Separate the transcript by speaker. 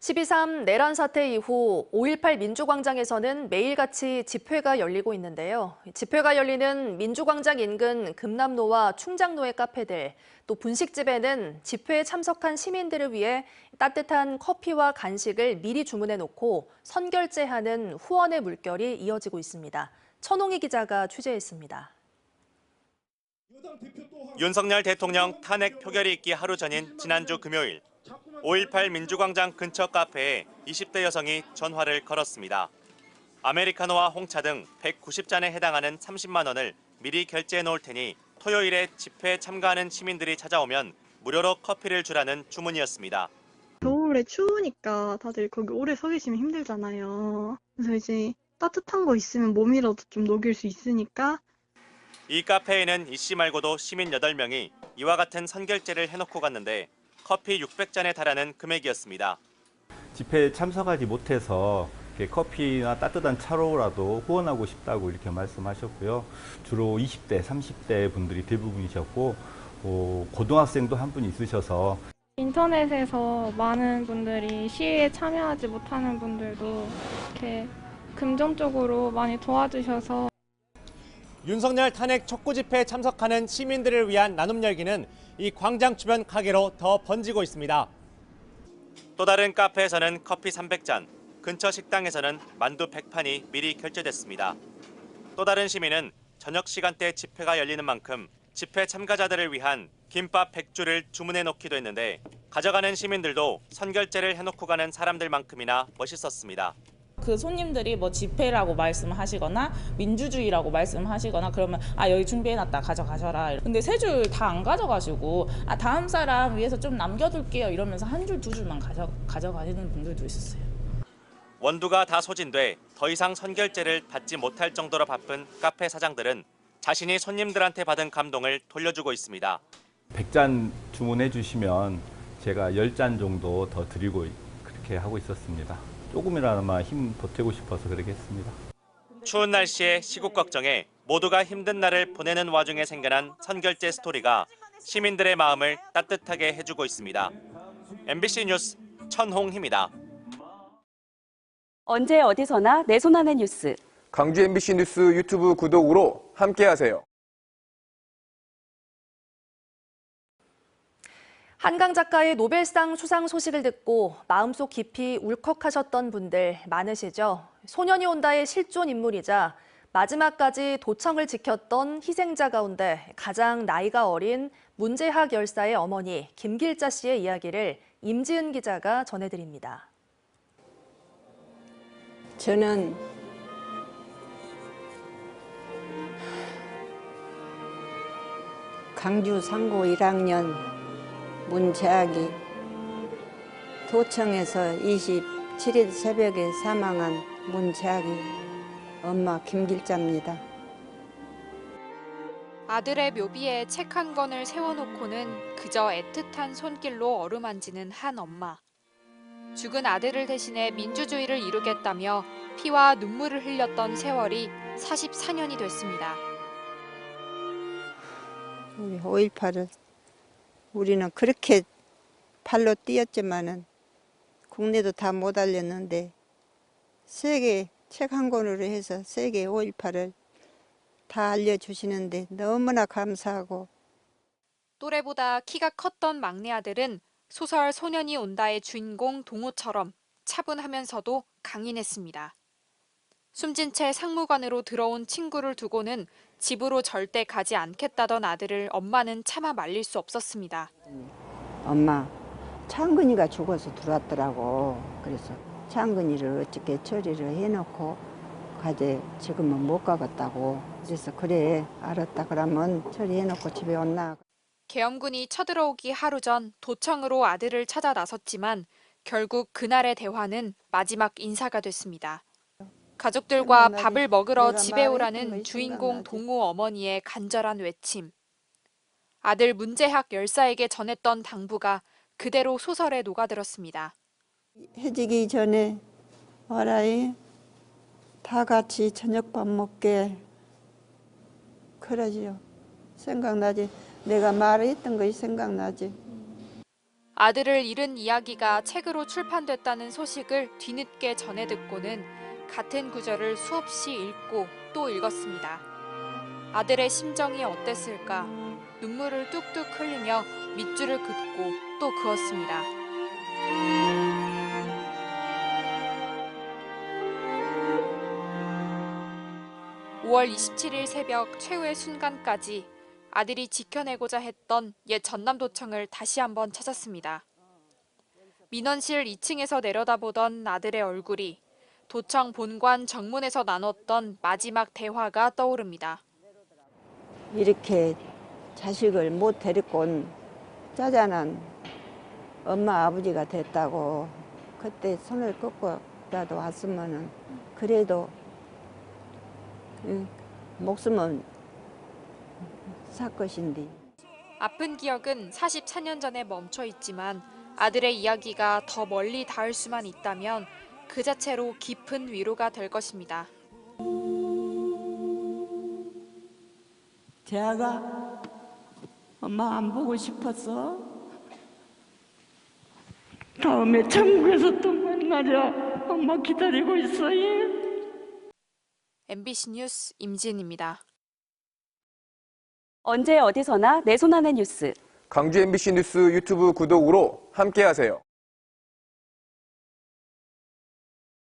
Speaker 1: 12.3 내란 사태 이후 5.18 민주광장에서는 매일같이 집회가 열리고 있는데요. 집회가 열리는 민주광장 인근 금남로와 충장로의 카페들, 또 분식집에는 집회에 참석한 시민들을 위해 따뜻한 커피와 간식을 미리 주문해 놓고 선결제하는 후원의 물결이 이어지고 있습니다. 천홍희 기자가 취재했습니다.
Speaker 2: 윤석열 대통령 탄핵 표결이 있기 하루 전인 지난주 금요일, 5.18 민주광장 근처 카페에 20대 여성이 전화를 걸었습니다. 아메리카노와 홍차 등 190잔에 해당하는 30만 원을 미리 결제해 놓을 테니 토요일에 집회에 참가하는 시민들이 찾아오면 무료로 커피를 주라는 주문이었습니다.
Speaker 3: 겨울에 추우니까 다들 거기 오래 서 계시면 힘들잖아요. 그래서 이제 따뜻한 거 있으면 몸이라도 좀 녹일 수 있으니까.
Speaker 2: 이 카페에는 이 씨 말고도 시민 8명이 이와 같은 선결제를 해놓고 갔는데 커피 600잔에 달하는 금액이었습니다.
Speaker 4: 집회에 참석하지 못해서 커피나 따뜻한 차로라도 후원하고 싶다고 이렇게 말씀하셨고요. 주로 20대, 30대 분들이 대부분이셨고 고등학생도 한 분 있으셔서
Speaker 5: 인터넷에서 많은 분들이 시위에 참여하지 못하는 분들도 이렇게 금전적으로 많이 도와주셔서
Speaker 2: 윤석열 탄핵 촉구 집회에 참석하는 시민들을 위한 나눔 열기는 이 광장 주변 가게로 더 번지고 있습니다. 또 다른 카페에서는 커피 300잔, 근처 식당에서는 만두 100판이 미리 결제됐습니다. 또 다른 시민은 저녁 시간대 집회가 열리는 만큼 집회 참가자들을 위한 김밥 100주를 주문해 놓기도 했는데 가져가는 시민들도 선결제를 해놓고 가는 사람들만큼이나 멋있었습니다.
Speaker 6: 그 손님들이 뭐 집회라고 말씀하시거나 민주주의라고 말씀하시거나 그러면 여기 준비해놨다 가져가셔라. 근데 3줄 다 안 가져가시고 다음 사람 위해서 좀 남겨둘게요 이러면서 한 줄, 2줄만 가져가시는 분들도 있었어요.
Speaker 2: 원두가 다 소진돼 더 이상 선결제를 받지 못할 정도로 바쁜 카페 사장들은 자신이 손님들한테 받은 감동을 돌려주고 있습니다.
Speaker 4: 100잔 주문해 주시면 제가 10잔 정도 더 드리고 그렇게 하고 있었습니다. 조금이나마 힘 보태고 싶어서 그렇게 했습니다.
Speaker 2: 추운 날씨에 시국 걱정에 모두가 힘든 날을 보내는 와중에 생겨난 선결제 스토리가 시민들의 마음을 따뜻하게 해주고 있습니다. MBC 뉴스 천홍희입니다.
Speaker 7: 언제 어디서나 내 손 안의 뉴스.
Speaker 8: 광주 MBC 뉴스 유튜브 구독으로 함께하세요.
Speaker 1: 한강 작가의 노벨상 수상 소식을 듣고 마음속 깊이 울컥하셨던 분들 많으시죠? 소년이 온다의 실존 인물이자 마지막까지 도청을 지켰던 희생자 가운데 가장 나이가 어린 문재학 열사의 어머니 김길자 씨의 이야기를 임지은 기자가 전해드립니다.
Speaker 9: 저는 강주 상고 1학년 문재학이 도청에서 27일 새벽에 사망한 문재학이 엄마 김길자입니다.
Speaker 10: 아들의 묘비에 책 한 권을 세워놓고는 그저 애틋한 손길로 어루만지는 한 엄마. 죽은 아들을 대신해 민주주의를 이루겠다며 피와 눈물을 흘렸던 세월이 44년이 됐습니다.
Speaker 9: 우리 5.18을 우리는 그렇게 발로 뛰었지만은 국내도 다 못 알렸는데 세계 책 한 권으로 해서 세계 5.18을 다 알려주시는데 너무나 감사하고.
Speaker 10: 또래보다 키가 컸던 막내 아들은 소설 소년이 온다의 주인공 동호처럼 차분하면서도 강인했습니다. 숨진 채 상무관으로 들어온 친구를 두고는 집으로 절대 가지 않겠다던 아들을 엄마는 차마 말릴 수 없었습니다.
Speaker 9: 엄마, 창근이가 죽어서 들어왔더라고. 그래서 창근이를 어떻게 처리를 해놓고 가재 지금은 못 가겠다고. 그래서 그래 알았다 그러면 처리해놓고 집에 온나.
Speaker 10: 계엄군이 쳐들어오기 하루 전 도청으로 아들을 찾아 나섰지만 결국 그날의 대화는 마지막 인사가 됐습니다. 가족들과 밥을 먹으러 집에 오라는 주인공 동호 어머니의 간절한 외침. 아들 문재학 열사에게 전했던 당부가 그대로 소설에 녹아들었습니다.
Speaker 9: 해지기 전에 와라이 다 같이 저녁밥 먹게. 그러지요. 생각나지. 내가 말했던 것이 생각나지.
Speaker 10: 아들을 잃은 이야기가 책으로 출판됐다는 소식을 뒤늦게 전해 듣고는 같은 구절을 수없이 읽고 또 읽었습니다. 아들의 심정이 어땠을까? 눈물을 뚝뚝 흘리며 밑줄을 긋고 또 그었습니다. (5월 27일) 새벽 최후의 순간까지 아들이 지켜내고자 했던 옛 전남도청을 다시 한번 찾았습니다. 민원실 2층에서 내려다보던 아들의 얼굴이 도청 본관 정문에서 나눴던 마지막 대화가 떠오릅니다.
Speaker 9: 이렇게 자식을 못 데리고 온 짜잔한 엄마 아버지가 됐다고 그때 손을 꺾고라도 왔으면은 그래도 목숨은 살 것인데.
Speaker 10: 아픈 기억은 44년 전에 멈춰 있지만 아들의 이야기가 더 멀리 닿을 수만 있다면 그 자체로 깊은 위로가 될 것입니다.
Speaker 9: 재아가 엄마 안 보고 싶었어? 다음에 천국에서 또 만나자. 엄마 기다리고 있어요.
Speaker 10: MBC 뉴스 임진입니다.
Speaker 7: 언제 어디서나 내 손 안의 뉴스.
Speaker 8: 광주 MBC 뉴스 유튜브 구독으로 함께하세요.